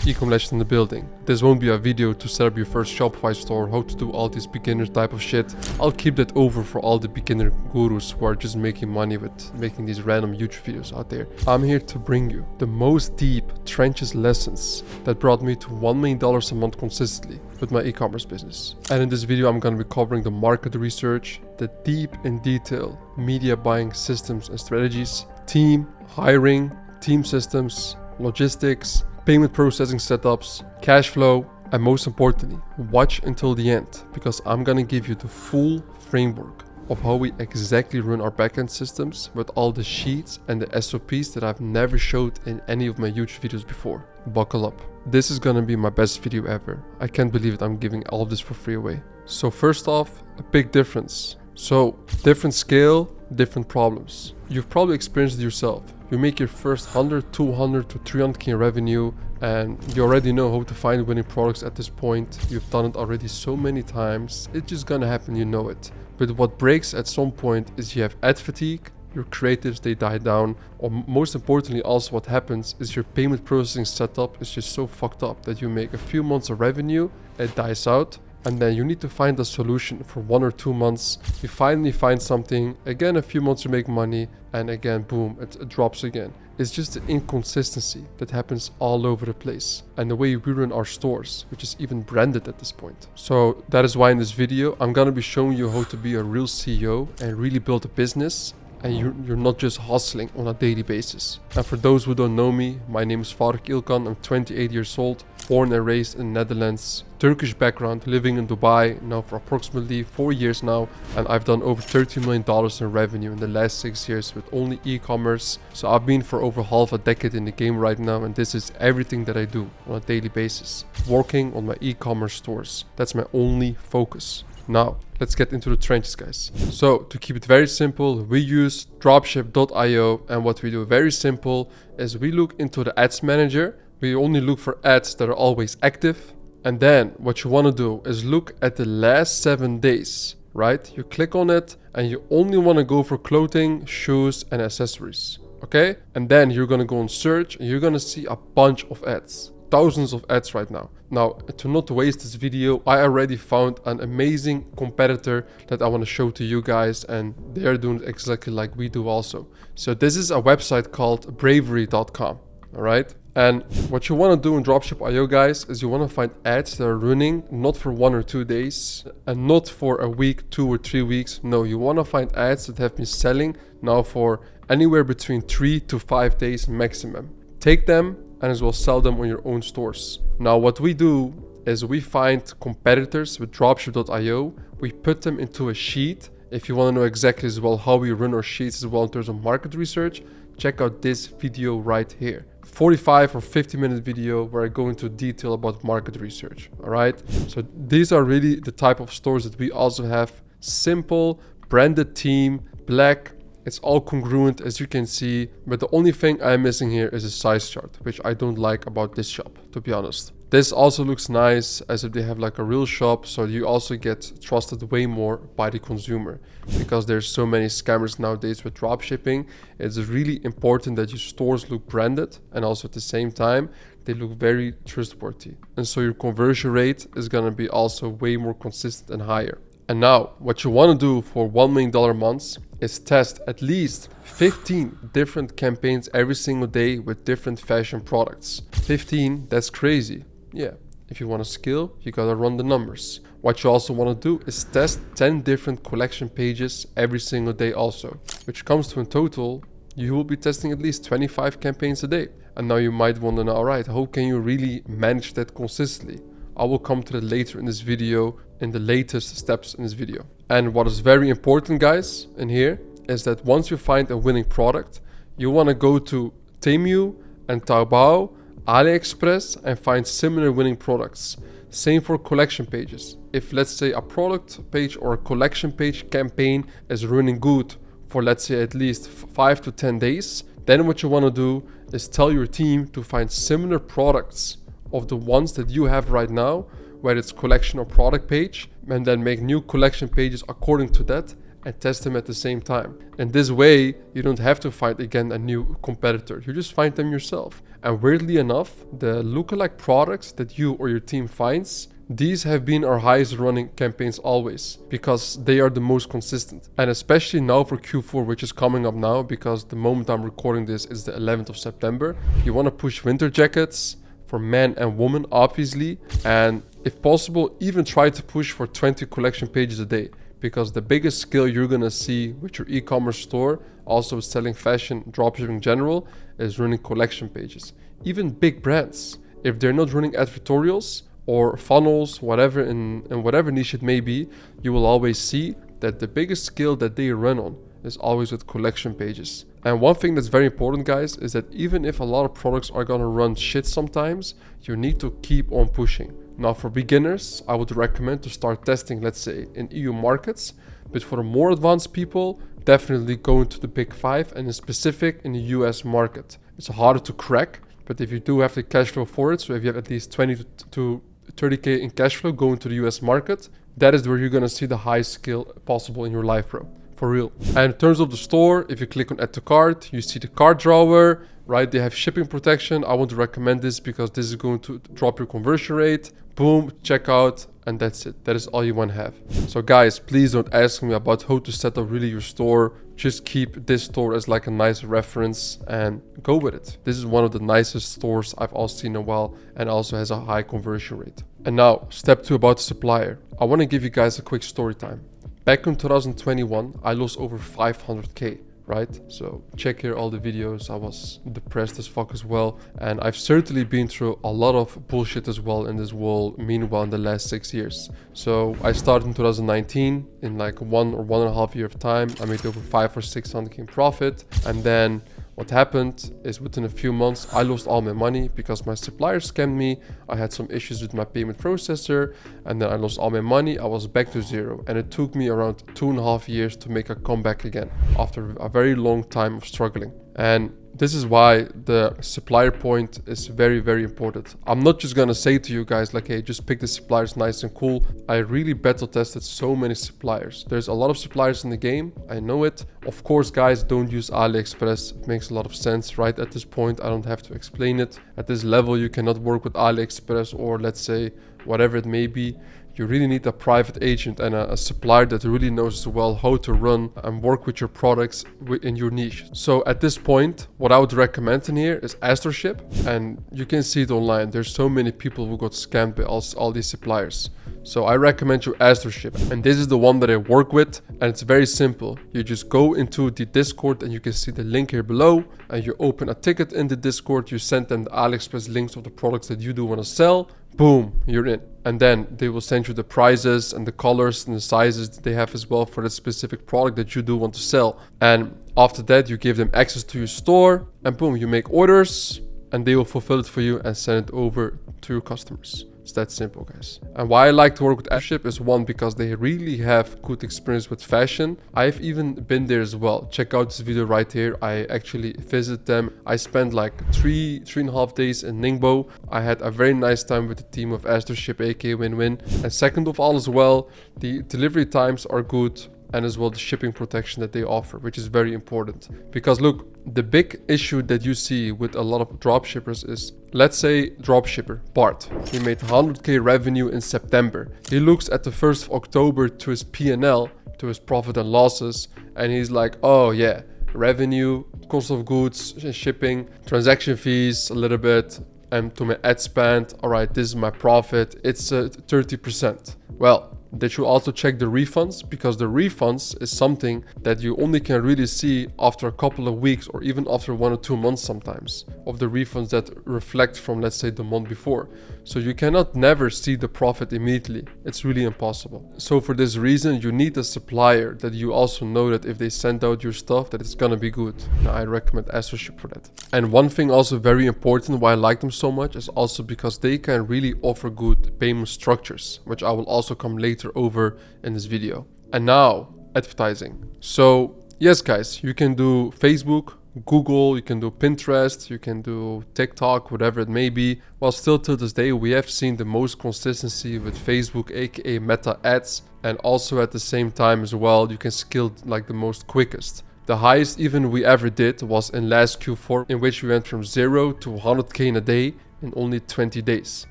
eCommerce in the building. This won't be a video to set up your first Shopify store, how to do all this beginner type of shit. I'll keep that over for all the beginner gurus who are just making money with making these random YouTube videos out there. I'm here to bring you the most deep trenches lessons that brought me to $1 million a month consistently with my e-commerce business. And in this video, I'm going to be covering the market research, the deep in detail media buying systems and strategies, team hiring, team systems, logistics, payment processing setups, cash flow, and most importantly, watch until the end because I'm gonna give you the full framework of how we exactly run our backend systems with all the sheets and the SOPs that I've never showed in any of my YouTube videos before. Buckle up. This is gonna be my best video ever. I can't believe it, I'm giving all of this for free away. So first off, a big difference. So different scale, different problems. You've probably experienced it yourself. You make your first 100, 200 to 300k in revenue and you already know how to find winning products at this point. You've done it already so many times. It's just gonna happen, you know it. But what breaks at some point is you have ad fatigue, your creatives, they die down, or most importantly also what happens is your payment processing setup is just so fucked up that you make a few months of revenue, it dies out, and then you need to find a solution for 1 or 2 months. You finally find something, again a few months you make money, and again boom, it drops again. It's just the inconsistency that happens all over the place, and the way we run our stores, which is even branded at this point. So that is why in this video I'm gonna be showing you how to be a real CEO and really build a business, and you're not just hustling on a daily basis. And for those who don't know me, my name is Faruk Ilkan. I'm 28 years old, born and raised in the Netherlands, Turkish background, living in Dubai now for approximately 4 years now, and I've done over $30 million in revenue in the last 6 years with only e-commerce. So I've been for over half a decade in the game right now, and this is everything that I do on a daily basis, working on my e-commerce stores. That's my only focus. Now, let's get into the trenches, guys. So, to keep it very simple, we use dropship.io, and what we do very simple is we look into the ads manager. We only look for ads that are always active. And then what you want to do is look at the last 7 days, right? You click on it and you only want to go for clothing, shoes, and accessories, okay? And then you're going to go on search and you're going to see a bunch of ads. Thousands of ads right now. Now, to not waste this video, I already found an amazing competitor that I want to show to you guys, and they're doing exactly like we do also. So this is a website called bravery.com, all right? And what you want to do in dropship.io, guys, is you want to find ads that are running not for 1 or 2 days and not for a week, 2 or 3 weeks. No, you want to find ads that have been selling now for anywhere between 3 to 5 days maximum. Take them and as well sell them on your own stores. Now what we do is we find competitors with dropship.io, we put them into a sheet. If you want to know exactly as well how we run our sheets as well in terms of market research, check out this video right here. 45 or 50-minute video where I go into detail about market research, all right? So these are really the type of stores that we also have. Simple, branded team, black. It's all congruent as you can see, but the only thing I'm missing here is a size chart, which I don't like about this shop, to be honest. This also looks nice as if they have like a real shop, so you also get trusted way more by the consumer because there's so many scammers nowadays with dropshipping. It's really important that your stores look branded and also at the same time they look very trustworthy, and so your conversion rate is gonna be also way more consistent and higher. And now what you want to do for $1 million months is test at least 15 different campaigns every single day with different fashion products. 15, that's crazy. Yeah, if you want to scale, you gotta run the numbers. What you also want to do is test 10 different collection pages every single day also, which comes to in total, you will be testing at least 25 campaigns a day. And now you might want to know, alright, how can you really manage that consistently? I will come to that later in this video, in the latest steps in this video. And what is very important, guys, in here is that once you find a winning product, you want to go to Temu and Taobao, AliExpress and find similar winning products. Same for collection pages. If let's say a product page or a collection page campaign is running good for let's say at least 5 to 10 days, then what you want to do is tell your team to find similar products of the ones that you have right now, whether it's collection or product page, and then make new collection pages according to that and test them at the same time. And this way, you don't have to find again a new competitor. You just find them yourself. And weirdly enough, the lookalike products that you or your team finds, these have been our highest running campaigns always, because they are the most consistent. And especially now for Q4, which is coming up now, because the moment I'm recording this is the 11th of September. You want to push winter jackets for men and women, obviously. And if possible, even try to push for 20 collection pages a day. Because the biggest skill you're gonna see with your e-commerce store, also selling fashion, dropshipping in general, is running collection pages. Even big brands, if they're not running advertorials or funnels, whatever in whatever niche it may be, you will always see that the biggest skill that they run on is always with collection pages. And one thing that's very important, guys, is that even if a lot of products are gonna run shit sometimes, you need to keep on pushing. Now for beginners, I would recommend to start testing, let's say, in EU markets. But for the more advanced people, definitely go into the big 5 and in specific in the US market. It's harder to crack, but if you do have the cash flow for it, so if you have at least 20 to 30K in cash flow going to the US market, that is where you're gonna see the highest skill possible in your life, bro. For real. And in terms of the store, if you click on add to cart, you see the cart drawer, right? They have shipping protection. I want to recommend this because this is going to drop your conversion rate. Boom, checkout, and that's it. That is all you want to have. So guys, please don't ask me about how to set up really your store. Just keep this store as like a nice reference and go with it. This is one of the nicest stores I've also seen in a while and also has a high conversion rate. And now, step 2 about the supplier. I want to give you guys a quick story time. Back in 2021, I lost over 500K. Right? So check here all the videos. I was depressed as fuck as well. And I've certainly been through a lot of bullshit as well in this world, meanwhile, in the last 6 years. So I started in 2019. In like 1 or 1.5 years of time, I made over 500 or 600K in profit. And then what happened is within a few months, I lost all my money because my supplier scammed me. I had some issues with my payment processor, and then I lost all my money. I was back to zero, and it took me around 2.5 years to make a comeback again after a very long time of struggling. And this is why the supplier point is very, very important. I'm not just gonna say to you guys like, hey, just pick the suppliers nice and cool. I really battle tested so many suppliers. There's a lot of suppliers in the game. I know it. Of course, guys, don't use AliExpress. It makes a lot of sense, right? At this point, I don't have to explain it. At this level, you cannot work with AliExpress or let's say whatever it may be. You really need a private agent and a supplier that really knows as well how to run and work with your products in your niche. So at this point, what I would recommend in here is AstroShip, and you can see it online. There's so many people who got scammed by all these suppliers. So I recommend you AstroShip, and this is the one that I work with, and it's very simple. You just go into the Discord and you can see the link here below, and you open a ticket in the Discord. You send them the AliExpress links of the products that you do want to sell. Boom, you're in. And then they will send you the prices and the colors and the sizes that they have as well for that specific product that you do want to sell. And after that, you give them access to your store, and boom, you make orders and they will fulfill it for you and send it over to your customers. It's that simple, guys. And why I like to work with AstroShip is one, because they really have good experience with fashion. I've even been there as well. Check out this video right here. I actually visited them. I spent like 3.5 days in Ningbo. I had a very nice time with the team of AstroShip, aka Win-Win. And second of all as well, the delivery times are good, and as well the shipping protection that they offer, which is very important. Because look, the big issue that you see with a lot of dropshippers is, let's say dropshipper Bart, he made 100K revenue in September. He looks at the 1st of October to his P&L, to his profit and losses, and he's like, oh yeah, revenue, cost of goods, shipping, transaction fees a little bit, and to my ad spend, all right, this is my profit, it's 30%. Well, they should also check the refunds, because the refunds is something that you only can really see after a couple of weeks or even after 1 or 2 months sometimes, of the refunds that reflect from, let's say, the month before. So you cannot never see the profit immediately. It's really impossible. So for this reason, you need a supplier that you also know that if they send out your stuff, that it's gonna be good. Now, I recommend AstroShip for that. And one thing also very important why I like them so much is also because they can really offer good payment structures, which I will also come later over in this video. And now, advertising. So yes, guys, you can do Facebook, Google, you can do Pinterest, you can do TikTok, whatever it may be. Well, still to this day, we have seen the most consistency with Facebook, aka Meta ads. And also at the same time as well, you can scale like the most quickest. The highest even we ever did was in last Q4, in which we went from 0 to 100k in a day in only 20 days.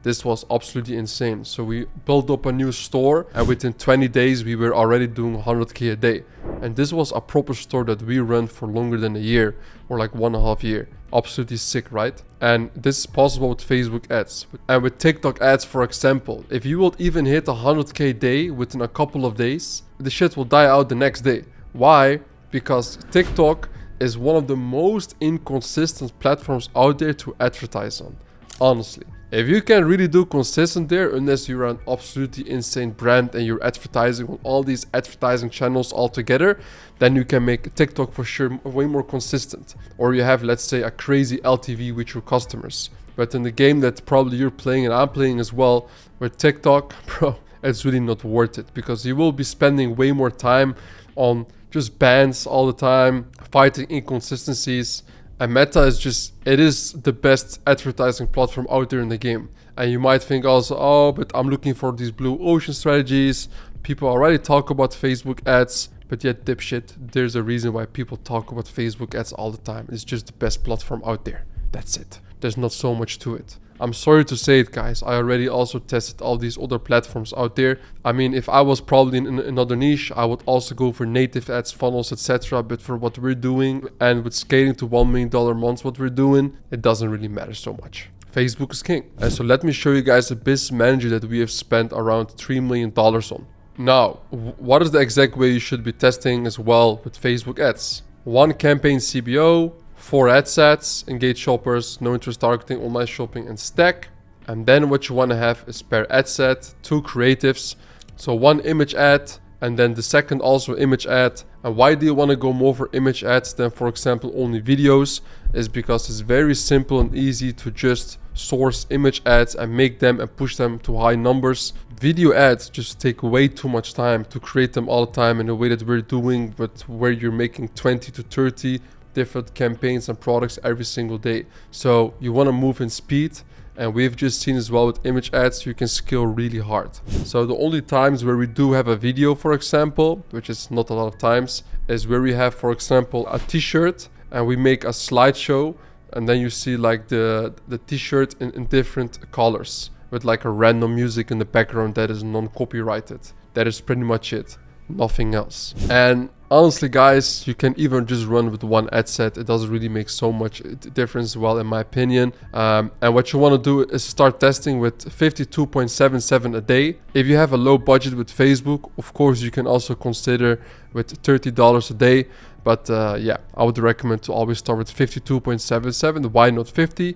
This was absolutely insane. So we built up a new store, and within 20 days we were already doing 100k a day. And this was a proper store that we ran for longer than a year, or like 1.5 years. Absolutely sick, right? And this is possible with Facebook ads. And with TikTok ads, for example, if you will even hit 100k day within a couple of days, the shit will die out the next day. Why? Because TikTok is one of the most inconsistent platforms out there to advertise on. Honestly, if you can really do consistent there, unless you're an absolutely insane brand and you're advertising on all these advertising channels all together, then you can make TikTok for sure way more consistent. Or you have, let's say, a crazy LTV with your customers. But in the game that probably you're playing and I'm playing as well, with TikTok, bro, it's really not worth it, because you will be spending way more time on just bans all the time, fighting inconsistencies. And Meta is just, it is the best advertising platform out there in the game. And you might think also, oh, but I'm looking for these blue ocean strategies. People already talk about Facebook ads, but yet dipshit, there's a reason why people talk about Facebook ads all the time. It's just the best platform out there. That's it. There's not so much to it. I'm sorry to say it, guys. I already also tested all these other platforms out there. I mean, if I was probably in another niche, I would also go for native ads, funnels, etc. But for what we're doing, and with scaling to $1 million months, what we're doing, it doesn't really matter so much. Facebook is king. And so let me show you guys a business manager that we have spent around $3 million on. Now, what is the exact way you should be testing as well with Facebook ads? 1 campaign CBO, 4 ad sets, engage shoppers, no interest targeting, online shopping, and stack. And then what you want to have is per ad set, 2 creatives. So 1 image ad, and then the second also image ad. And why do you want to go more for image ads than, for example, only videos? Is because it's very simple and easy to just source image ads and make them and push them to high numbers. Video ads just take way too much time to create them all the time in the way that we're doing, but where you're making 20 to 30 different campaigns and products every single day. So you want to move in speed, and we've just seen as well with image ads you can scale really hard. So the only times where we do have a video, for example, which is not a lot of times, is where we have, for example, a t-shirt and we make a slideshow, and then you see like the t-shirt in different colors with like a random music in the background that is non-copyrighted. That is pretty much it, nothing else. And honestly, guys, you can even just run with 1 ad set. It doesn't really make so much difference, well, in my opinion. And what you want to do is start testing with 52.77 a day. If you have a low budget with Facebook, of course, you can also consider with $30 a day. But yeah, I would recommend to always start with 52.77. Why not 50?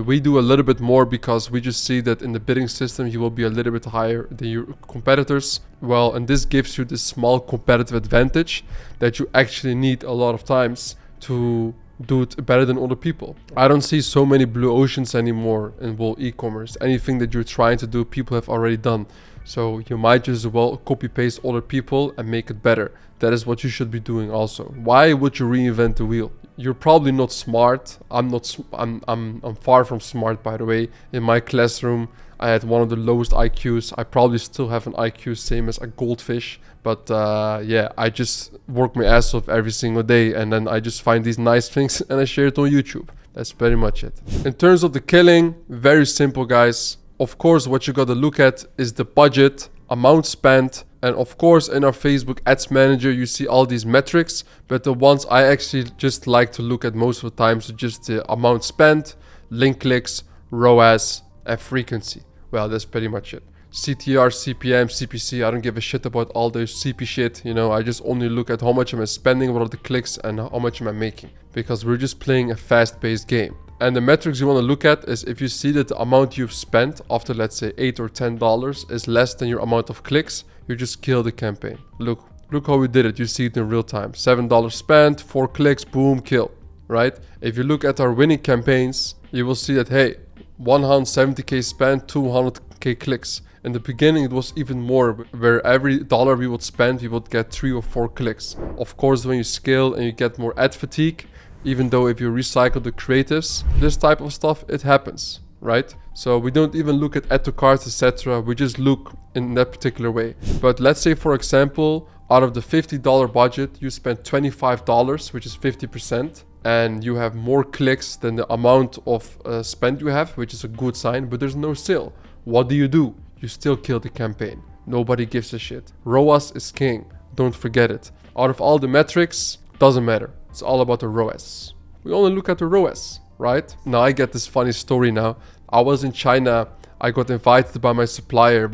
We do a little bit more because we just see that in the bidding system, you will be a little bit higher than your competitors. Well, and this gives you this small competitive advantage that you actually need a lot of times to do it better than other people. I don't see so many blue oceans anymore in e-commerce. Anything that you're trying to do, people have already done. So you might just as well copy paste other people and make it better. That is what you should be doing also. Why would you reinvent the wheel? You're probably not smart. I'm far from smart, by the way. In my classroom, I had one of the lowest IQs. I probably still have an IQ same as a goldfish. But yeah, I just work my ass off every single day, and then I just find these nice things and I share it on YouTube. That's pretty much it. In terms of the killing, very simple, guys. Of course, what you gotta look at is the budget, amount spent, and of course in our Facebook Ads Manager you see all these metrics, but the ones I actually just like to look at most of the time is just the amount spent, link clicks, ROAS, and frequency. Well, that's pretty much it. CTR, CPM, CPC, I don't give a shit about all this CP shit, you know. I just only look at how much am I spending, what are the clicks, and how much am I making, because we're just playing a fast-paced game. And the metrics you want to look at is if you see that the amount you've spent after, let's say, $8 or $10 is less than your amount of clicks, you just kill the campaign. Look how we did it. You see it in real time. $7 spent, 4 clicks, boom, kill, right? If you look at our winning campaigns, you will see that, hey, 170k spent, 200k clicks. In the beginning, it was even more, where every dollar we would spend, we would get 3 or 4 clicks. Of course, when you scale and you get more ad fatigue, Even though if you recycle the creatives, this type of stuff, it happens, right? So we don't even look at add to cart, etc. We just look in that particular way. But let's say, for example, out of the $50 budget, you spend $25, which is 50%, and you have more clicks than the amount of spend you have, which is a good sign, but there's no sale. What do? You still kill the campaign. Nobody gives a shit. ROAS is king. Don't forget it. Out of all the metrics, doesn't matter. It's all about the ROAS. We only look at the ROAS, right? Now I get this funny story now. I was in China. I got invited by my supplier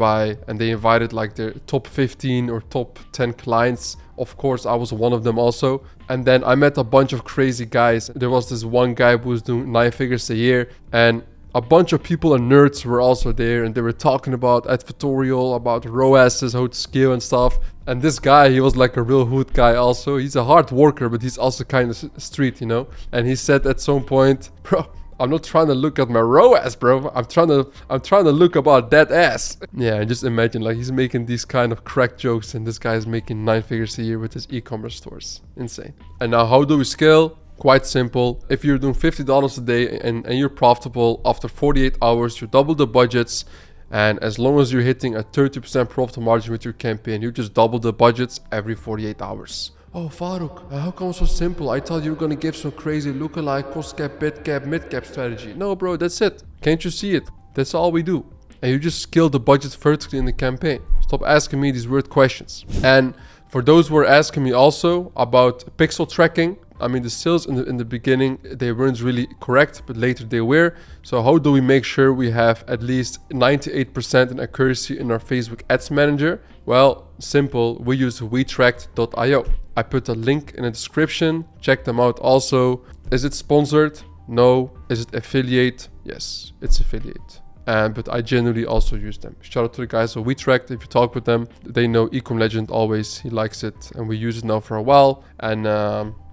and they invited like their top 15 or top 10 clients. Of course, I was one of them also. And then I met a bunch of crazy guys. There was this one guy who was doing 9 figures a year, and a bunch of people and nerds were also there, and they were talking about advertorial, about ROASs, how to scale and stuff. And this guy, he was like a real hood guy also. He's a hard worker, but he's also kind of street, you know. And he said at some point, bro, I'm not trying to look at my ROAS, bro. I'm trying to look about that ass. Yeah, just imagine, like, he's making these kind of crack jokes, and this guy is making 9 figures a year with his e-commerce stores. Insane. And now, how do we scale? Quite simple. If you're doing $50 a day and you're profitable, after 48 hours, you double the budgets. And as long as you're hitting a 30% profit margin with your campaign, you just double the budgets every 48 hours. Oh, Farouk, how come so simple? I thought you were gonna give some crazy lookalike, cost cap, bid cap, mid cap strategy. No, bro, that's it. Can't you see it? That's all we do. And you just scale the budgets vertically in the campaign. Stop asking me these weird questions. And for those who are asking me also about pixel tracking, I mean, the sales in the beginning, they weren't really correct, but later they were. So how do we make sure we have at least 98% in accuracy in our Facebook Ads Manager? Well, simple. We use wetracked.io. I put a link in the description. Check them out also. Is it sponsored? No. Is it affiliate? Yes, it's affiliate. But I generally also use them. Shout out to the guys of WeTracked. If you talk with them, they know Ecom Legend always. He likes it, and we use it now for a while. And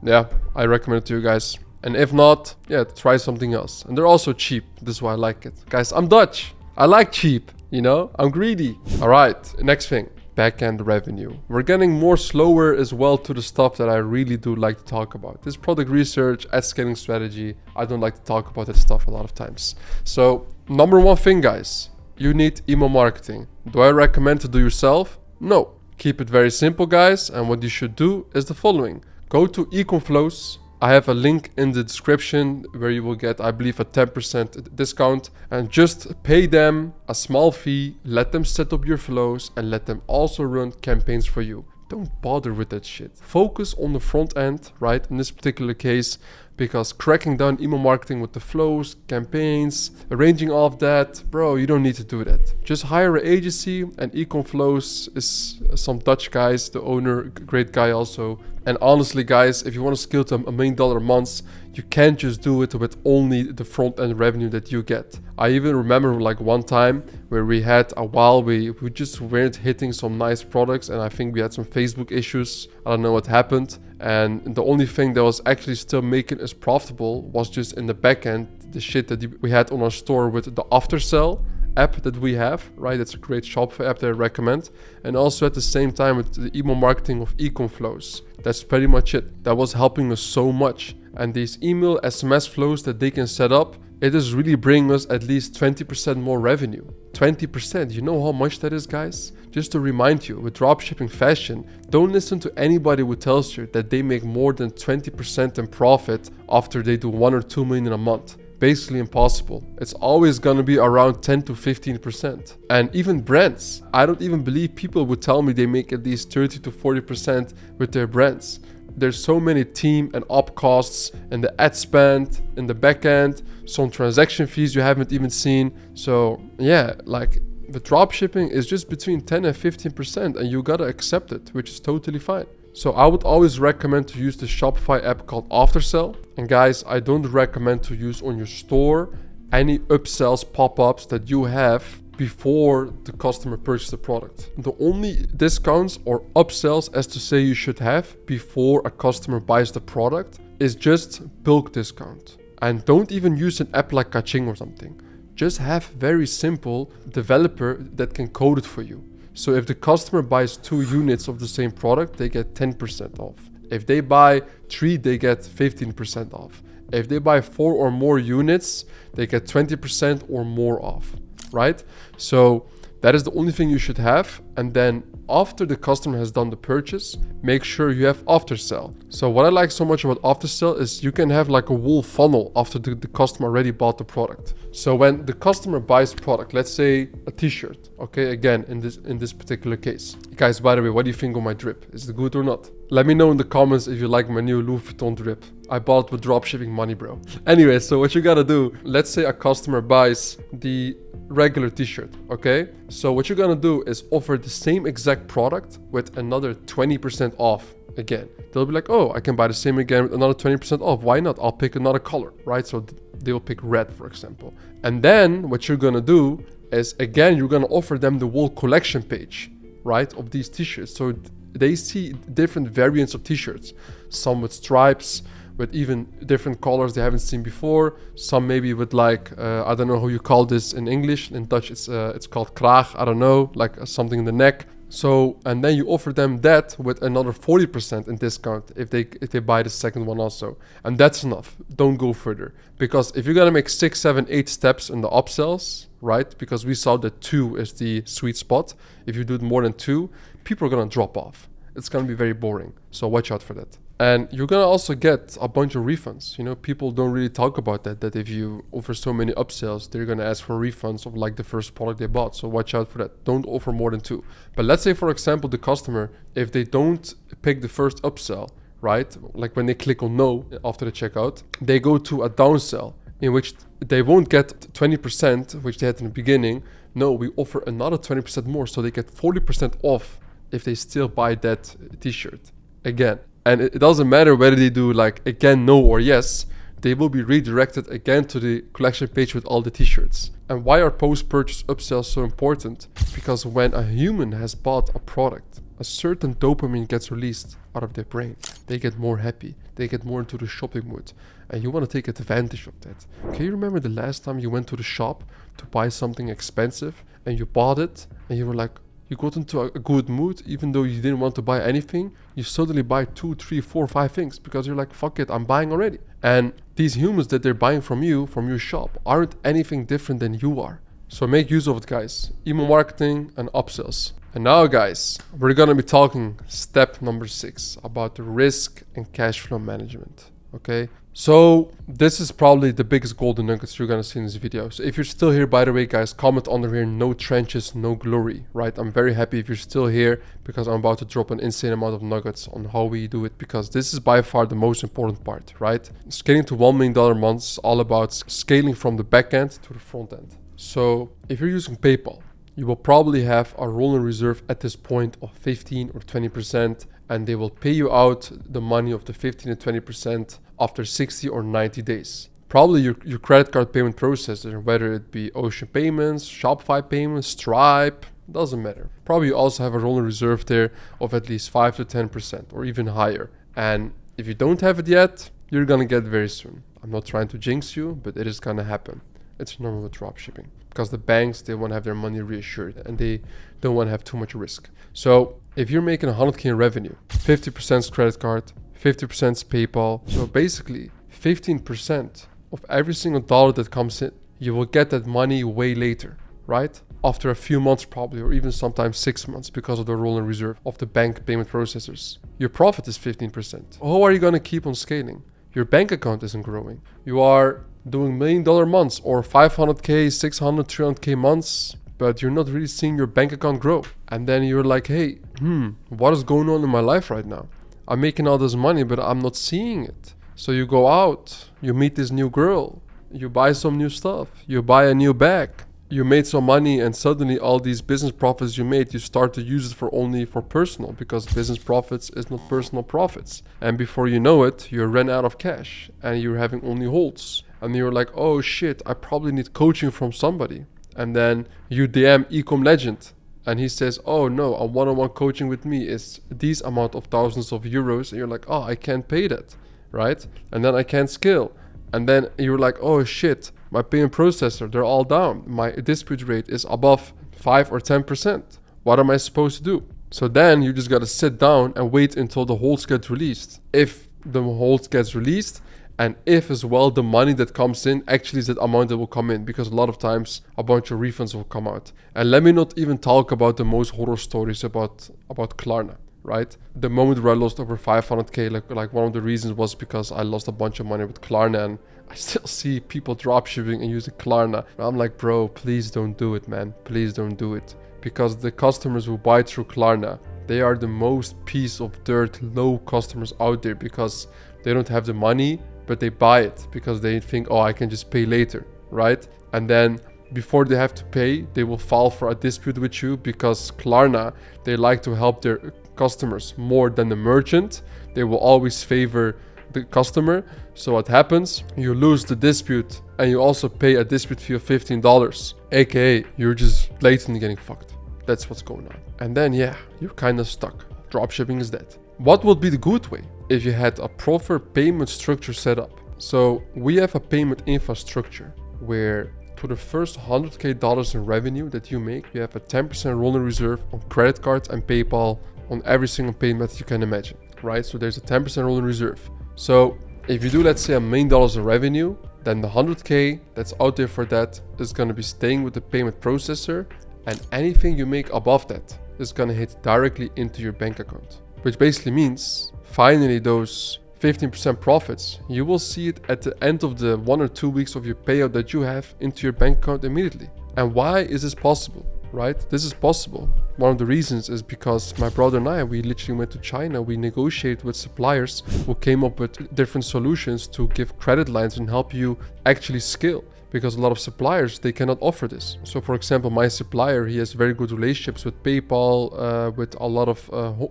yeah, I recommend it to you guys. And if not, yeah, try something else. And they're also cheap. This is why I like it. Guys, I'm Dutch. I like cheap, you know? I'm greedy. All right, next thing. Backend revenue. We're getting more slower as well to the stuff that I really do like to talk about. This product research, ad scaling strategy. I don't like to talk about that stuff a lot of times. So number one thing, guys, you need email marketing. Do I recommend to do yourself? No. Keep it very simple, guys. And what you should do is the following. Go to eCommerce. I have a link in the description where you will get, I believe, a 10% discount, and just pay them a small fee, let them set up your flows, and let them also run campaigns for you. Don't bother with that shit. Focus on the front end, right? In this particular case, because cracking down email marketing with the flows, campaigns, arranging all of that, bro, you don't need to do that. Just hire an agency, and Ecom Flows is some Dutch guys, the owner, great guy also. And honestly, guys, if you want to scale to $1 million a month, you can't just do it with only the front end revenue that you get. I even remember like one time where we had a while, we just weren't hitting some nice products, and I think we had some Facebook issues. I don't know what happened. And the only thing that was actually still making us profitable was just in the backend, the shit that we had on our store with the after sell app that we have, right? That's a great Shopify app that I recommend. And also at the same time with the email marketing of Ecom Flows. That's pretty much it. That was helping us so much. And these email SMS flows that they can set up, it is really bringing us at least 20% more revenue. 20%, you know how much that is, guys? Just to remind you, with dropshipping fashion, don't listen to anybody who tells you that they make more than 20% in profit after they do 1 or 2 million in a month. Basically impossible. It's always gonna be around 10 to 15%. And even brands, I don't even believe people would tell me they make at least 30 to 40% with their brands. There's so many team and op costs and the ad spend in the back end, some transaction fees you haven't even seen. So yeah, like the drop shipping is just between 10 and 15%, and you gotta accept it, which is totally fine. So I would always recommend to use the Shopify app called Aftersell. And guys, I don't recommend to use on your store any upsells, pop-ups that you have before the customer purchases the product. The only discounts or upsells, as to say, you should have before a customer buys the product is just bulk discount. And don't even use an app like Kaching or something. Just have very simple developer that can code it for you. So if the customer buys 2 units of the same product, they get 10% off. If they buy 3, they get 15% off. If they buy 4 or more units, they get 20% or more off, right? So that is the only thing you should have. And then after the customer has done the purchase, make sure you have after sale. So what I like so much about after sale is you can have like a whole funnel after the customer already bought the product. So when the customer buys product, let's say a t-shirt, okay, again, in this particular case. Guys, by the way, what do you think of my drip? Is it good or not? Let me know in the comments if you like my new Louis Vuitton drip. I bought it with dropshipping money, bro. Anyway, so what you gotta do, let's say a customer buys the regular t-shirt, okay? So what you're gonna do is offer the same exact product with another 20% off again. They'll be like, oh, I can buy the same again with another 20% off. Why not? I'll pick another color, right? So they will pick red, for example. And then what you're gonna do is, again, you're gonna offer them the whole collection page, right, of these t-shirts. So they see different variants of t-shirts, some with stripes, with even different colors they haven't seen before. Some maybe with like, I don't know how you call this in English. In Dutch, it's called kraag. I don't know, like something in the neck. So, and then you offer them that with another 40% in discount if they buy the second one also. And that's enough. Don't go further. Because if you're gonna make 6, 7, 8 steps in the upsells, right? Because we saw that 2 is the sweet spot. If you do more than 2, people are gonna drop off. It's gonna be very boring. So watch out for that. And you're gonna also get a bunch of refunds. You know, people don't really talk about that if you offer so many upsells, they're gonna ask for refunds of like the first product they bought. So watch out for that. Don't offer more than 2. But let's say, for example, the customer, if they don't pick the first upsell, right? Like when they click on no after the checkout, they go to a downsell in which they won't get 20%, which they had in the beginning. No, we offer another 20% more. So they get 40% off if they still buy that t-shirt again. And it doesn't matter whether they do like again, no or yes, they will be redirected again to the collection page with all the t-shirts. And why are post-purchase upsells so important? Because when a human has bought a product, a certain dopamine gets released out of their brain. They get more happy. They get more into the shopping mood. And you want to take advantage of that. Can you remember the last time you went to the shop to buy something expensive and you bought it and you were like, you got into a good mood, even though you didn't want to buy anything, you suddenly buy 2, 3, 4, 5 things because you're like, fuck it, I'm buying already. And these humans that they're buying from you, from your shop, aren't anything different than you are. So make use of it, guys. Email marketing and upsells. And now, guys, we're gonna be talking step number 6 about the risk and cash flow management. Okay, so this is probably the biggest golden nuggets you're gonna see in this video. So if you're still here, by the way, guys, comment under here, no trenches, no glory, right? I'm very happy if you're still here because I'm about to drop an insane amount of nuggets on how we do it, because this is by far the most important part, right? Scaling to $1 million months is all about scaling from the back end to the front end. So if you're using PayPal, you will probably have a rolling reserve at this point of 15 or 20%, and they will pay you out the money of the 15 and 20% after 60 or 90 days. Probably your credit card payment processor, whether it be Ocean Payments, Shopify Payments, Stripe, doesn't matter. Probably you also have a rolling reserve there of at least 5 to 10% or even higher. And if you don't have it yet, you're gonna get very soon. I'm not trying to jinx you, but it is gonna happen. It's normal with dropshipping because the banks, they want to have their money reassured and they don't want to have too much risk. So if you're making 100K in revenue, 50% is credit card, 50% is PayPal. So basically 15% of every single dollar that comes in, you will get that money way later, right? After a few months probably, or even sometimes 6 months because of the rolling reserve of the bank payment processors. Your profit is 15%. How are you going to keep on scaling? Your bank account isn't growing. You are doing $1 million months or 500K, 600, 300K months, but you're not really seeing your bank account grow. And then you're like, hey, what is going on in my life right now? I'm making all this money, but I'm not seeing it. So you go out, you meet this new girl, you buy some new stuff, you buy a new bag, you made some money, and suddenly all these business profits you made, you start to use it for only for personal, because business profits is not personal profits. And before you know it, you ran out of cash and you're having only holds. And you're like, oh shit, I probably need coaching from somebody. And then you DM eCom Legend and he says, oh no, a one-on-one coaching with me is these amount of thousands of euros. And you're like, oh, I can't pay that, right? And then I can't scale. And then you're like, oh shit, my payment processor, they're all down. My dispute rate is above 5 or 10%. What am I supposed to do? So then you just gotta sit down and wait until the holds get released. If the holds gets released, and if as well the money that comes in actually is that amount that will come in, because a lot of times a bunch of refunds will come out. And let me not even talk about the most horror stories about Klarna, right? The moment where I lost over 500k, like one of the reasons was because I lost a bunch of money with Klarna, and I still see people dropshipping and using Klarna. I'm like, bro, please don't do it, man. Please don't do it. Because the customers who buy through Klarna, they are the most piece of dirt, low customers out there, because they don't have the money, but they buy it because they think, oh, I can just pay later, right? And then before they have to pay, they will file for a dispute with you, because Klarna, they like to help their customers more than the merchant. They will always favor the customer. So what happens? You lose the dispute, and you also pay a dispute fee of $15, aka you're just blatantly getting fucked. That's what's going on. And then yeah, you're kind of stuck. Dropshipping is dead. What would be the good way? If you had a proper payment structure set up. So we have a payment infrastructure where to the first $100k in revenue that you make, you have a 10% rolling reserve on credit cards and PayPal on every single payment method you can imagine, right? So there's a 10% rolling reserve. So if you do, let's say $1 million in revenue, then the 100k that's out there for that is going to be staying with the payment processor, and anything you make above that is going to hit directly into your bank account, which basically means finally those 15% profits, you will see it at the end of the 1 or 2 weeks of your payout that you have into your bank account immediately. And why is this possible, right? This is possible. One of the reasons is because my brother and I, we literally went to China. We negotiated with suppliers who came up with different solutions to give credit lines and help you actually scale. Because a lot of suppliers, they cannot offer this. So for example, my supplier, he has very good relationships with PayPal, with a lot of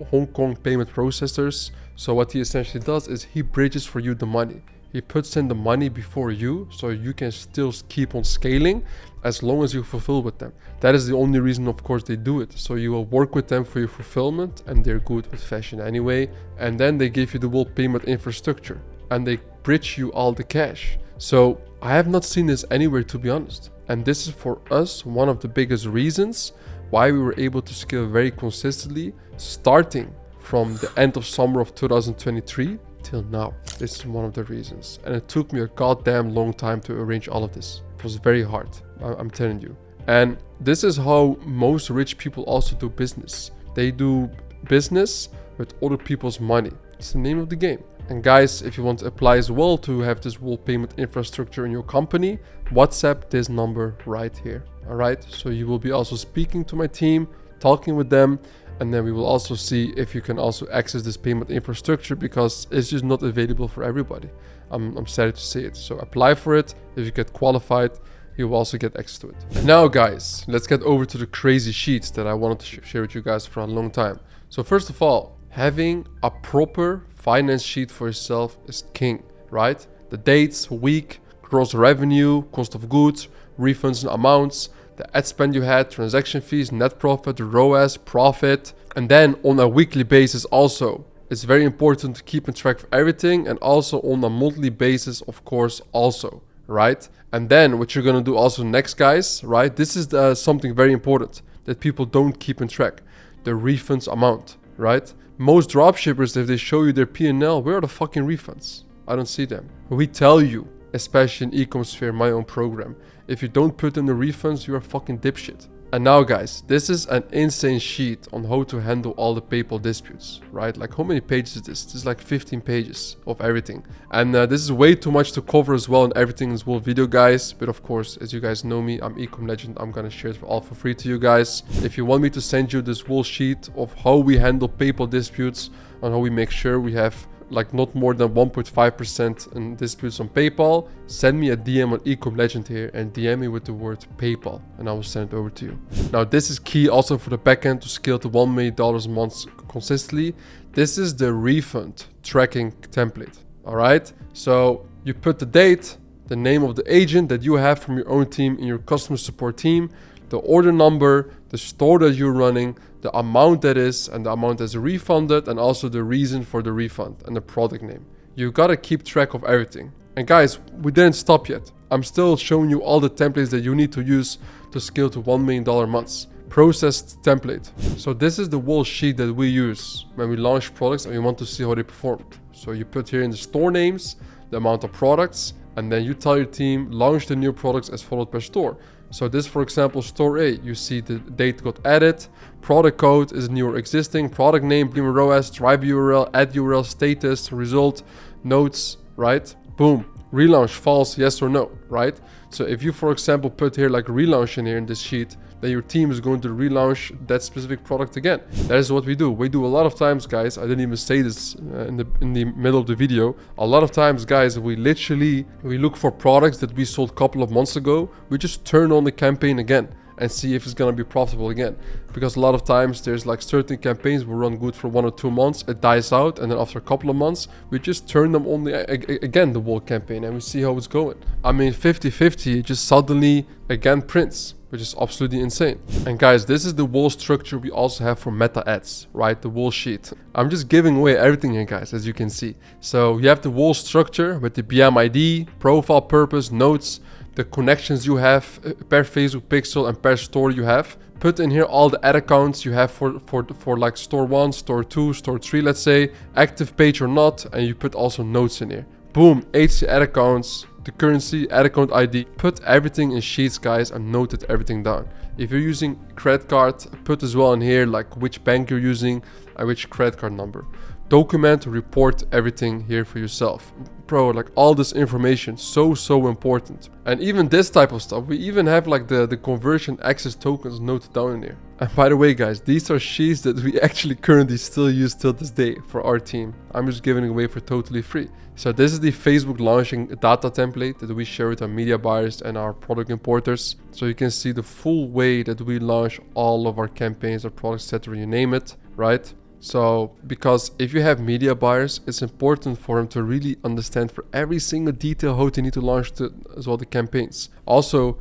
Hong Kong payment processors. So what he essentially does is he bridges for you the money. He puts in the money before you, so you can still keep on scaling as long as you fulfill with them. That is the only reason, of course, they do it. So you will work with them for your fulfillment, and they're good with fashion anyway. And then they give you the whole payment infrastructure, and they bridge you all the cash. So I have not seen this anywhere, to be honest. And this is for us one of the biggest reasons why we were able to scale very consistently, starting from the end of summer of 2023 till now. This is one of the reasons. And it took me a goddamn long time to arrange all of this. It was very hard, I'm telling you. And this is how most rich people also do business. They do business with other people's money. It's the name of the game. And guys, if you want to apply as well to have this whole payment infrastructure in your company, WhatsApp this number right here. All right. So you will be also speaking to my team, talking with them, and then we will also see if you can also access this payment infrastructure, because it's just not available for everybody. I'm sad to say it. So apply for it. If you get qualified, you will also get access to it. And now guys, let's get over to the crazy sheets that I wanted to share with you guys for a long time. So first of all, having a proper finance sheet for yourself is king, right? The dates, week, gross revenue, cost of goods, refunds and amounts, the ad spend you had, transaction fees, net profit, ROAS, profit. And then on a weekly basis also, it's very important to keep in track of everything, and also on a monthly basis, of course, also, right? And then what you're gonna do also next, guys, right? This is something very important that people don't keep in track, the refunds amount, right? Most dropshippers, if they show you their P&L, where are the fucking refunds? I don't see them. We tell you, especially in eCommerce Sphere, my own program, if you don't put in the refunds, you're a fucking dipshit. And now guys, this is an insane sheet on how to handle all the PayPal disputes, right? Like how many pages is this? This is like 15 pages of everything. And this is way too much to cover as well in everything in this whole video, guys. But of course, as you guys know me, I'm Ecom Legend. I'm gonna share it all for free to you guys. If you want me to send you this whole sheet of how we handle PayPal disputes and how we make sure we have like not more than 1.5% in disputes on PayPal, send me a DM on Ecom Legend here and DM me with the word PayPal and I will send it over to you. Now this is key also for the backend to scale to $1 million a month consistently. This is the refund tracking template. All right. So you put the date, the name of the agent that you have from your own team in your customer support team, the order number, the store that you're running, the amount that is, and the amount that's refunded, and also the reason for the refund and the product name. You gotta keep track of everything. And guys, we didn't stop yet. I'm still showing you all the templates that you need to use to scale to $1 million months. processed template. So this is the whole sheet that we use when we launch products and we want to see how they performed. So you put here in the store names, the amount of products, and then you tell your team, launch the new products as followed per store. So this, for example, store A, you see the date got added, product code is new or existing, product name, Beamer ROAS, drive URL, add URL, status, result, notes, right? Boom. Relaunch, false, yes or no, right? So if you, for example, put here like relaunch in here in this sheet, then your team is going to relaunch that specific product again. That is what we do. We do a lot of times, guys. I didn't even say this in the middle of the video. A lot of times, guys, we look for products that we sold a couple of months ago. We just turn on the campaign again and see if it's gonna be profitable again. Because a lot of times there's like certain campaigns will run good for 1 or 2 months, it dies out, and then after a couple of months, we just turn them on again, the whole campaign, and we see how it's going. I mean, 50-50, it just suddenly again prints, which is absolutely insane. And guys, this is the whole structure we also have for meta ads, right? The whole sheet. I'm just giving away everything here, guys, as you can see. So you have the whole structure with the BM ID, profile purpose, notes, the connections you have per Facebook pixel and per store you have. Put in here all the ad accounts you have for like store 1, store 2, store 3, let's say, active page or not, and you put also notes in here. Boom, HC ad accounts, the currency, ad account ID. Put everything in sheets, guys, and noted everything down. If you're using credit card, put as well in here like which bank you're using and which credit card number. Document, report everything here for yourself. Bro, like all this information, so important. And even this type of stuff, we even have like the conversion access tokens noted down in here. And by the way, guys, these are sheets that we actually currently still use till this day for our team. I'm just giving it away for totally free. So this is the Facebook launching data template that we share with our media buyers and our product importers. So you can see the full way that we launch all of our campaigns, our products, etc., you name it, right? So, because if you have media buyers, it's important for them to really understand for every single detail how they need to launch as well the campaigns. Also,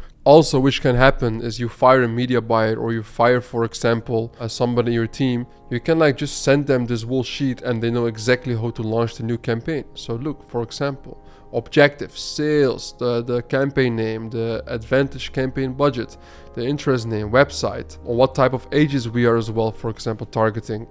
which can happen is you fire a media buyer or you fire, for example, somebody in your team. You can like just send them this whole sheet and they know exactly how to launch the new campaign. So look, for example, objective, sales, the campaign name, the advantage campaign budget, the interest name, website, on what type of ages we are as well, for example, targeting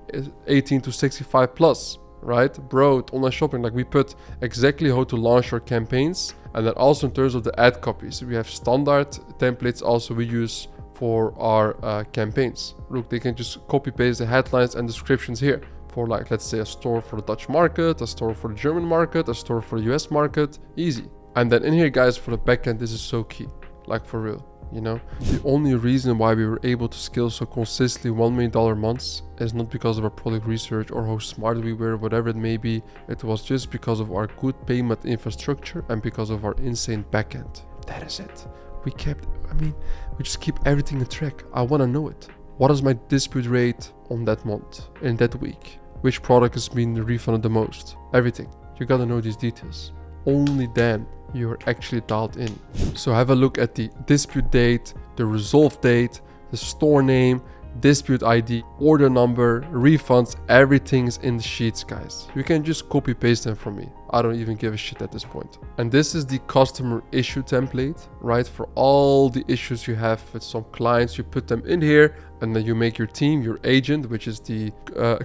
18 to 65 plus, right? Broad, online shopping, like we put exactly how to launch our campaigns. And then also in terms of the ad copies, we have standard templates also we use for our campaigns. Look, they can just copy paste the headlines and descriptions here for like, let's say a store for the Dutch market, a store for the German market, a store for the US market, easy. And then in here, guys, for the backend, this is so key, like for real. You know, the only reason why we were able to scale so consistently $1 million months is not because of our product research or how smart we were, whatever it may be. It was just because of our good payment infrastructure and because of our insane backend. That is it. We just keep everything in track. I want to know it. What is my dispute rate on that month, in that week? Which product has been refunded the most? Everything. You gotta know these details. Only then you're actually dialed in. So have a look at the dispute date, the resolve date, the store name, dispute ID, order number, refunds, everything's in the sheets, guys. You can just copy paste them from me. I don't even give a shit at this point. And this is the customer issue template, right? For all the issues you have with some clients, you put them in here and then you make your team, your agent, which is the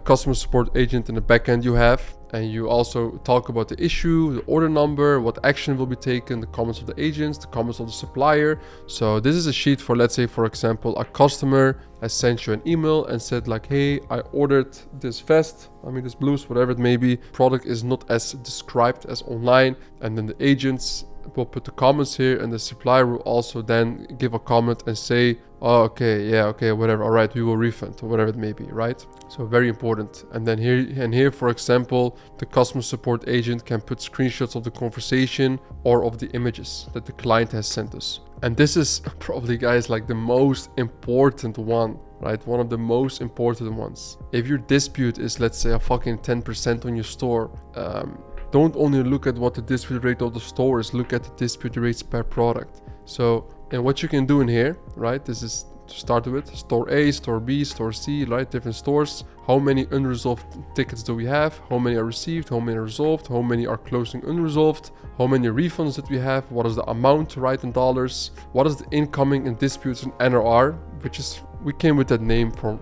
customer support agent in the backend you have. And you also talk about the issue, the order number, what action will be taken, the comments of the agents, the comments of the supplier. So this is a sheet for, let's say, for example, a customer has sent you an email and said like, hey, I ordered this vest, this blouse, whatever it may be. Product is not as described as online. And then the agents will put the comments here and the supplier will also then give a comment and say, oh, okay, yeah, okay, whatever, all right, we will refund or whatever it may be, right? So very important. And then here, for example, the customer support agent can put screenshots of the conversation or of the images that the client has sent us. And this is probably, guys, like the most important one, right? One of the most important ones. If your dispute is, let's say, a fucking 10% on your store, don't only look at what the dispute rate of the store is, look at the dispute rates per product. So, and what you can do in here, right? This is to start with store A, store B, store C, right? Different stores. How many unresolved tickets do we have? How many are received? How many are resolved? How many are closing unresolved? How many refunds did we have? What is the amount, right, in dollars? What is the incoming in disputes in NRR, which is we came with that name from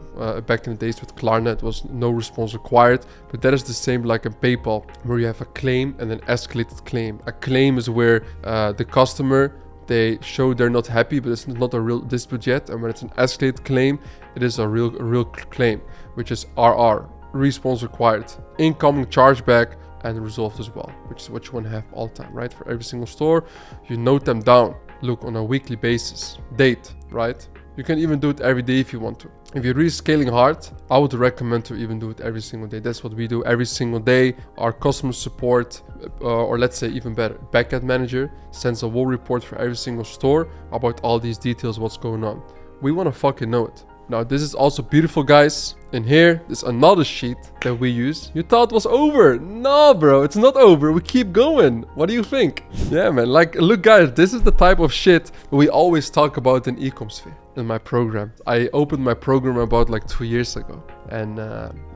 back in the days with Klarna. It was no response required, but that is the same like in PayPal, where you have a claim and an escalated claim. A claim is where the customer, they show they're not happy, but it's not a real dispute yet. And when it's an escalated claim, it is a real claim, which is RR, response required, incoming chargeback, and resolved as well, which is what you want to have all the time, right? For every single store, you note them down. Look, on a weekly basis, date, right? You can even do it every day if you want to. If you're really scaling hard, I would recommend to even do it every single day. That's what we do every single day. Our customer support, or let's say even better, Backend manager sends a whole report for every single store about all these details, what's going on. We want to fucking know it. Now, this is also beautiful, guys. In here, there's another sheet that we use. You thought it was over. No, bro, it's not over. We keep going. What do you think? Yeah, man. Like, look, guys, this is the type of shit we always talk about in eCommerce in my program. I opened my program about like 2 years ago. And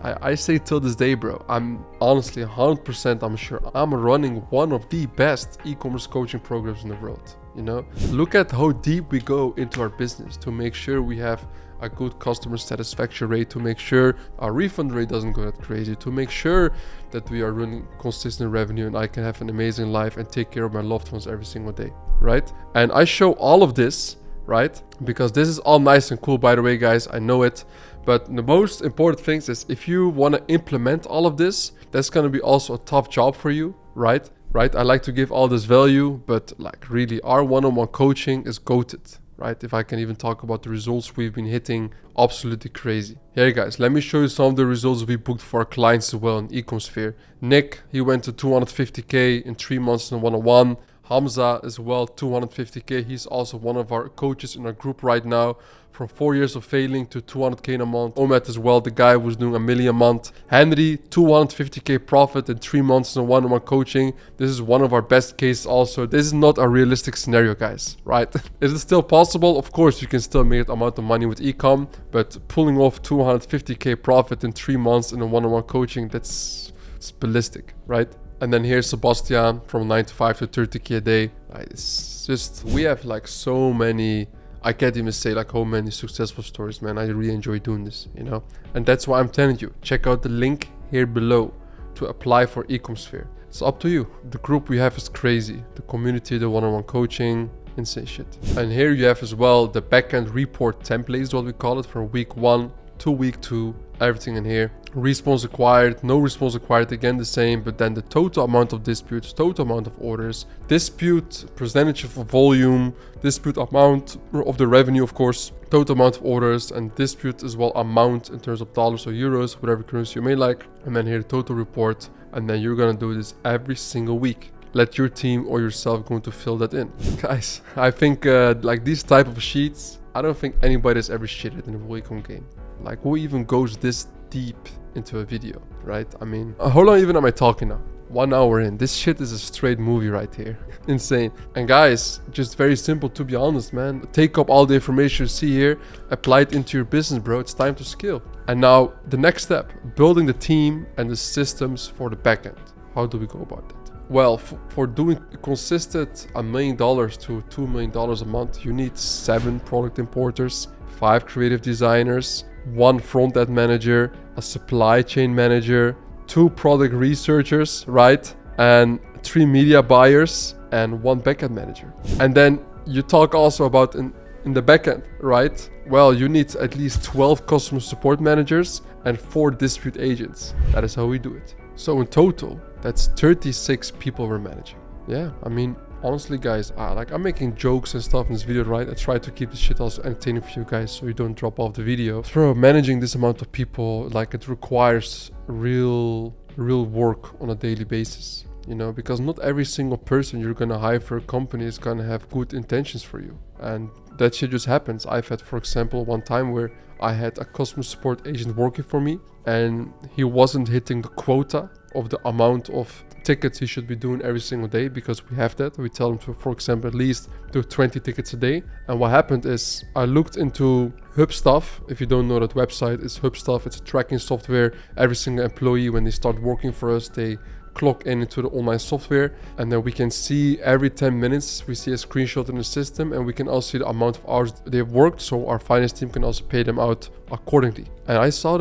I say till this day, bro, I'm honestly 100% I'm sure I'm running one of the best e-commerce coaching programs in the world. You know, look at how deep we go into our business to make sure we have a good customer satisfaction rate, to make sure our refund rate doesn't go that crazy, to make sure that we are running consistent revenue and I can have an amazing life and take care of my loved ones every single day, right? And I show all of this, right? Because this is all nice and cool, by the way, guys, I know it. But the most important thing is if you want to implement all of this, that's going to be also a tough job for you, right? I like to give all this value, but like really our one-on-one coaching is goated, right? If I can even talk about the results we've been hitting, absolutely crazy. Here, guys, let me show you some of the results we booked for our clients as well in eCommerce. Nick, he went to 250K in 3 months in one-on-one. Hamza as well, 250K. He's also one of our coaches in our group right now. From 4 years of failing to 200K in a month. Omet as well, the guy who's doing $1 million a month. Henry, 250K profit in 3 months in one-on-one coaching. This is one of our best cases also. This is not a realistic scenario, guys, right? Is it still possible? Of course, you can still make that amount of money with ecom, but pulling off 250K profit in 3 months in a one-on-one coaching, it's ballistic, right? And then here's Sebastian from 9 to 5 to 30K a day. It's just, we have like so many, I can't even say like how many successful stories, man. I really enjoy doing this, you know? And that's why I'm telling you, check out the link here below to apply for eCommerce. It's up to you. The group we have is crazy. The community, the one-on-one coaching, insane shit. And here you have as well the backend report template is what we call it, from week 1 to week 2. Everything in here. Response required, no response required, again the same, but then the total amount of disputes, total amount of orders, dispute percentage of volume, dispute amount of the revenue, of course, total amount of orders, and dispute as well amount in terms of dollars or euros, whatever currency you may like. And then here the total report, and then you're gonna do this every single week. Let your team or yourself going to fill that in. Guys, I think like these type of sheets, I don't think anybody has ever shitted in a Wacom game. Like, who even goes this deep into a video, right? I mean, how long even am I talking now? 1 hour in. This shit is a straight movie right here. Insane. And guys, just very simple, to be honest, man. Take up all the information you see here, apply it into your business, bro. It's time to scale. And now the next step, building the team and the systems for the backend. How do we go about that? Well, for doing consistent $1 million to $2 million a month, you need 7 product importers, 5 creative designers, 1 front-end manager, a supply chain manager, 2 product researchers, right? And 3 media buyers and 1 backend manager. And then you talk also about in the backend, right? Well, you need at least 12 customer support managers and 4 dispute agents. That is how we do it. So in total, that's 36 people we're managing. Yeah, I mean, honestly, guys, like I'm making jokes and stuff in this video, right? I try to keep this shit also entertaining for you guys so you don't drop off the video. So managing this amount of people, like it requires real work on a daily basis, you know, because not every single person you're gonna hire for a company is gonna have good intentions for you. And that shit just happens. I've had, for example, one time where I had a customer support agent working for me and he wasn't hitting the quota of the amount of tickets he should be doing every single day, because we have that. We tell him to, for example, at least do 20 tickets a day. And what happened is I looked into Hubstuff. If you don't know that website, it's Hubstuff. It's a tracking software. Every single employee, when they start working for us, they clock into the online software, and then we can see every 10 minutes, we see a screenshot in the system, and we can also see the amount of hours they've worked, so our finance team can also pay them out accordingly. And I saw in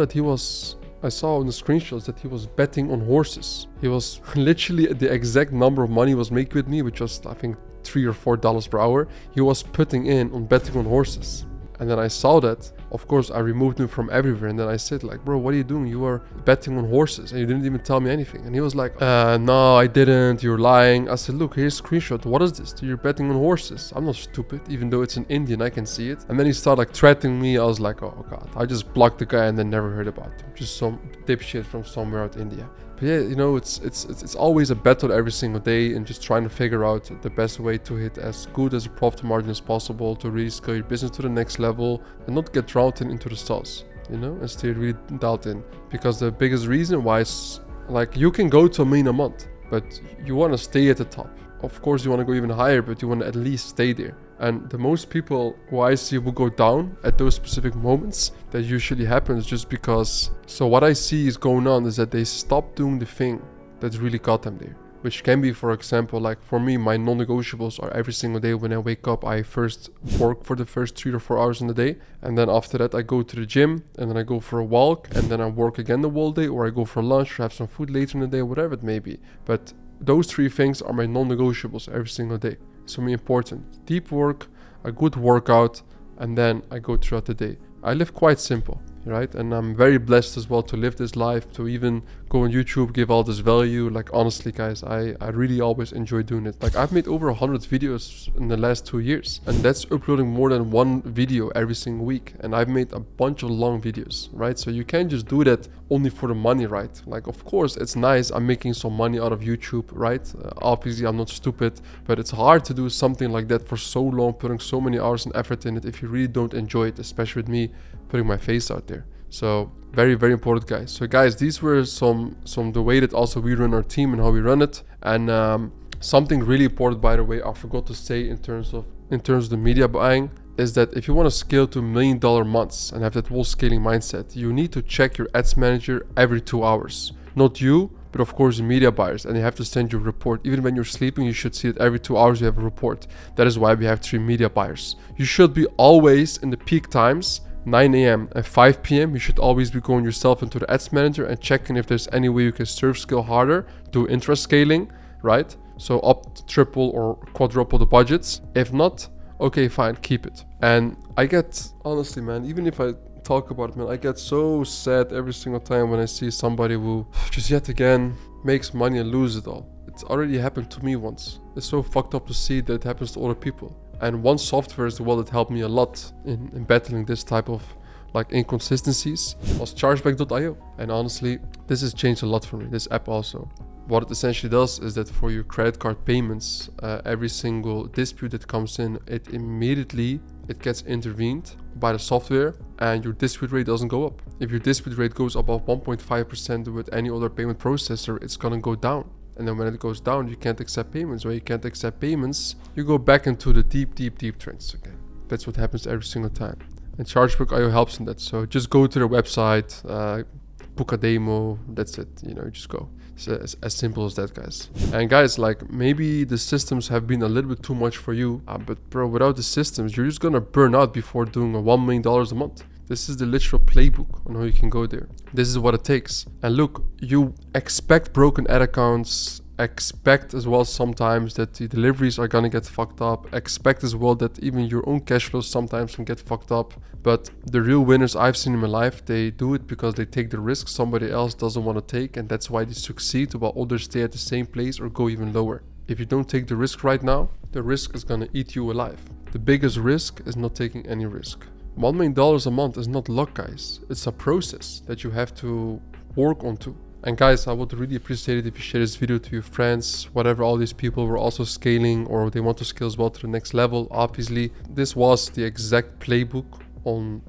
the screenshots that he was betting on horses. He was literally the exact number of money he was making with me, which was I think $3 or $4 per hour. He was putting in on betting on horses. And then I saw that. Of course, I removed him from everywhere. And then I said like, bro, what are you doing? You are betting on horses and you didn't even tell me anything. And he was like, no, I didn't. You're lying. I said, look, here's a screenshot. What is this? You're betting on horses. I'm not stupid. Even though it's in Indian, I can see it. And then he started like threatening me. I was like, oh God. I just blocked the guy and then never heard about him. Just some dipshit from somewhere out India. But yeah, you know, it's always a battle every single day and just trying to figure out the best way to hit as good as a profit margin as possible to really scale your business to the next level and not get drowned into the sauce, you know, and stay really dialed in. Because the biggest reason why is like you can go to $1 million a month, but you want to stay at the top. Of course, you want to go even higher, but you want to at least stay there. And the most people who I see will go down at those specific moments, that usually happens just because. So what I see is going on is that they stop doing the thing that's really got them there. Which can be, for example, like for me, my non-negotiables are every single day when I wake up, I first work for the first 3 or 4 hours in the day. And then after that, I go to the gym and then I go for a walk and then I work again the whole day, or I go for lunch or have some food later in the day, whatever it may be. But those 3 things are my non-negotiables every single day. It's for me important. Deep work, a good workout, and then I go throughout the day. I live quite simple, right? And I'm very blessed as well to live this life, to even go on YouTube, give all this value. Like honestly guys, I really always enjoy doing it. Like I've made over 100 videos in the last 2 years, and that's uploading more than 1 video every single week. And I've made a bunch of long videos, right? So you can't just do that only for the money, right? Like of course it's nice, I'm making some money out of YouTube, right? Obviously I'm not stupid, but it's hard to do something like that for so long, putting so many hours and effort in it if you really don't enjoy it, especially with me putting my face out there. So very, very important, guys. So guys, these were some the way that also we run our team and how we run it. And something really important, by the way, I forgot to say in terms of the media buying, is that if you want to scale to $1 million months and have that whole scaling mindset, you need to check your ads manager every 2 hours. Not you, but of course the media buyers, and they have to send you a report. Even when you're sleeping, you should see that every 2 hours you have a report. That is why we have 3 media buyers. You should be always in the peak times, 9 a.m. and 5 p.m. You should always be going yourself into the ads manager and checking if there's any way you can serve scale harder, do interest scaling, right? So up triple or quadruple the budgets. If not, okay, fine, keep it. And I get, honestly, man, even if I talk about it, man, I get so sad every single time when I see somebody who just yet again makes money and loses it all. It's already happened to me once. It's so fucked up to see that it happens to other people. And one software as well that helped me a lot in battling this type of like inconsistencies was chargeback.io. And honestly, this has changed a lot for me, this app also. What it essentially does is that for your credit card payments, every single dispute that comes in, it immediately gets intervened by the software and your dispute rate doesn't go up. If your dispute rate goes above 1.5% with any other payment processor, it's gonna go down. And then when it goes down, you can't accept payments. When you can't accept payments, you go back into the deep trends again. That's what happens every single time. And Chargeback.io helps in that. So just go to their website, book a demo, that's it. You know, just go. It's as simple as that, guys. And guys, like maybe the systems have been a little bit too much for you, but bro, without the systems, you're just gonna burn out before doing a $1 million a month. This is the literal playbook on how you can go there. This is what it takes. And look, you expect broken ad accounts, expect as well sometimes that the deliveries are gonna get fucked up, expect as well that even your own cash flows sometimes can get fucked up. But the real winners I've seen in my life, they do it because they take the risk somebody else doesn't want to take, and that's why they succeed while others stay at the same place or go even lower. If you don't take the risk right now, the risk is gonna eat you alive. The biggest risk is not taking any risk. $1 million a month is not luck, guys. It's a process that you have to work onto. And guys, I would really appreciate it if you share this video to your friends, whatever, all these people were also scaling or they want to scale as well to the next level. Obviously, this was the exact playbook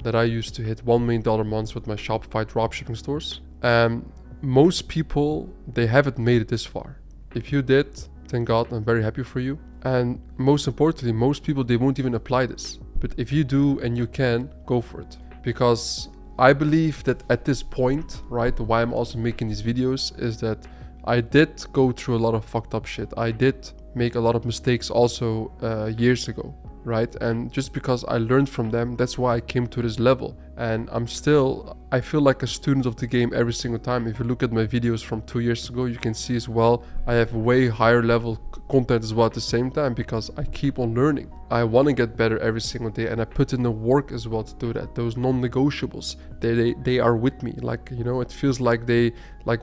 that I used to hit $1 million months with my Shopify dropshipping stores. And most people, they haven't made it this far. If you did, thank God, I'm very happy for you. And most importantly, most people, they won't even apply this. But if you do and you can, go for it. Because I believe that at this point, right, why I'm also making these videos is that I did go through a lot of fucked up shit. I did make a lot of mistakes also years ago, right? And just because I learned from them, that's why I came to this level. And I feel like a student of the game every single time. If you look at my videos from 2 years ago, you can see as well, I have way higher level content as well at the same time, because I keep on learning. I want to get better every single day, and I put in the work as well to do that. Those non-negotiables, they are with me. Like, you know, it feels like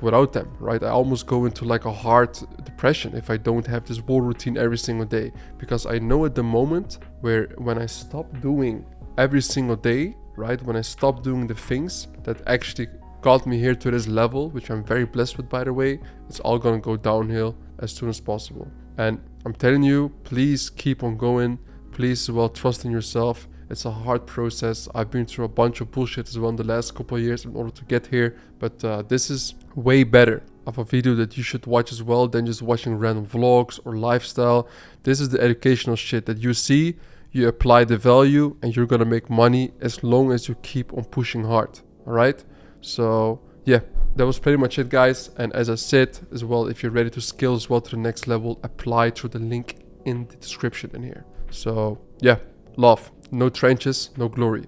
without them, right? I almost go into like a hard depression if I don't have this wall routine every single day, because I know at the moment when I stop doing every single day, right? When I stop doing the things that actually got me here to this level, which I'm very blessed with, by the way, it's all gonna go downhill as soon as possible. And I'm telling you, please keep on going. Please, well, trust in yourself. It's a hard process. I've been through a bunch of bullshit as well in the last couple of years in order to get here, but this is way better of a video that you should watch as well than just watching random vlogs or lifestyle. This is the educational shit that you see, you apply the value, and you're gonna make money as long as you keep on pushing hard. All right, so yeah, that was pretty much it, guys. And as I said as well, if you're ready to scale as well to the next level, apply through the link in the description in here. So yeah, love, no trenches, no glory.